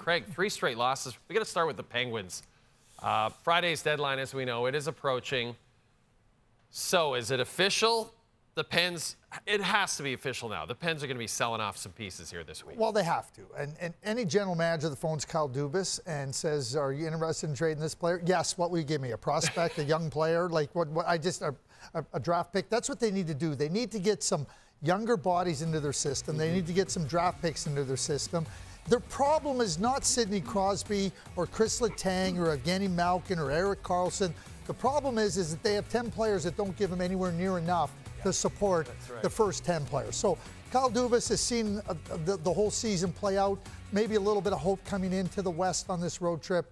Craig, 3 straight losses. We got to start with the Penguins. Friday's deadline, as we know, it is approaching. So is it official? The Pens, it has to be official now. The Pens are going to be selling off some pieces here this week. Well, they have to. And any general manager that phones Kyle Dubas and says, are you interested in trading this player? Yes, what will you give me? A prospect, a young player? Like what a draft pick? That's what they need to do. They need to get some younger bodies into their system. They need to get some draft picks into their system. Their problem is not Sidney Crosby or Chris Letang or Evgeny Malkin or Erik Karlsson. The problem is that they have 10 players that don't give them anywhere near enough to support the first 10 players. So Kyle Dubas has seen the whole season play out. Maybe a little bit of hope coming into the West on this road trip.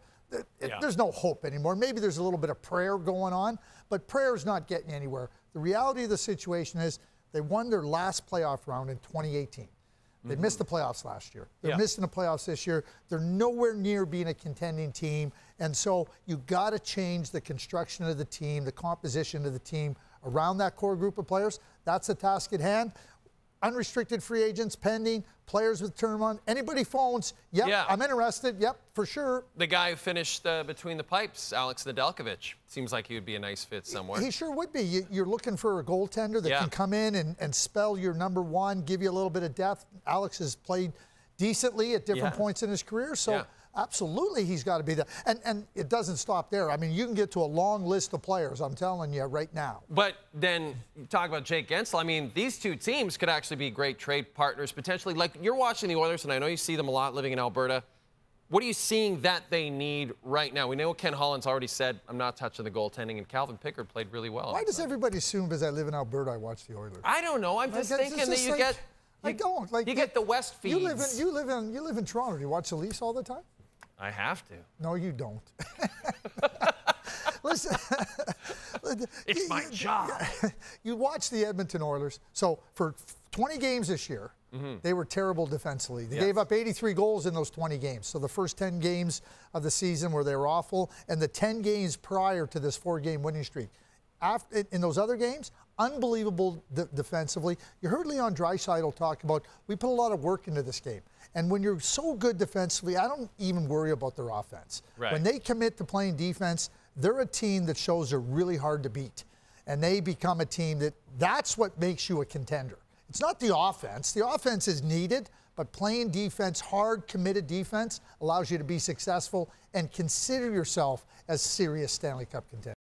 There's no hope anymore. Maybe there's a little bit of prayer going on, but prayer is not getting anywhere. The reality of the situation is they won their last playoff round in 2018. They missed the playoffs last year. They're missing the playoffs this year. They're nowhere near being a contending team. And so you got to change the construction of the team, the composition of the team around that core group of players. That's the task at hand. Unrestricted free agents pending, players with term on. Anybody phones, I'm interested, for sure. The guy who finished between the pipes, Alex Nedeljkovic, seems like he would be a nice fit somewhere. He sure would be. You're looking for a goaltender that can come in and spell your number one, give you a little bit of depth. Alex has played decently at different points in his career, so absolutely he's got to be there. And it doesn't stop there. I mean, you can get to a long list of players, I'm telling you right now. But then you talk about Jake Gensel. I mean, these two teams could actually be great trade partners potentially. Like, you're watching the Oilers, and I know you see them a lot living in Alberta. What are you seeing that they need right now? We know Ken Holland's already said, I'm not touching the goaltending, and Calvin Pickard played really well. Why does everybody assume because I live in Alberta I watch the Oilers? I don't know. I'm just thinking that you get... I don't. Like, you get the West feeds. You live in Toronto. Do you watch the Leafs all the time? I have to. No, you don't. Listen. It's my job. You watch the Edmonton Oilers. So for 20 games this year, they were terrible defensively. They gave up 83 goals in those 20 games. So the first 10 games of the season where they were awful, and the 10 games prior to this 4-game winning streak. In those other games, unbelievable defensively. You heard Leon Draisaitl talk about, we put a lot of work into this game. And when you're so good defensively, I don't even worry about their offense. When they commit to playing defense, they're a team that shows they're really hard to beat. And they become a team that's what makes you a contender. It's not the offense. The offense is needed, but playing defense, hard, committed defense, allows you to be successful and consider yourself as serious Stanley Cup contender.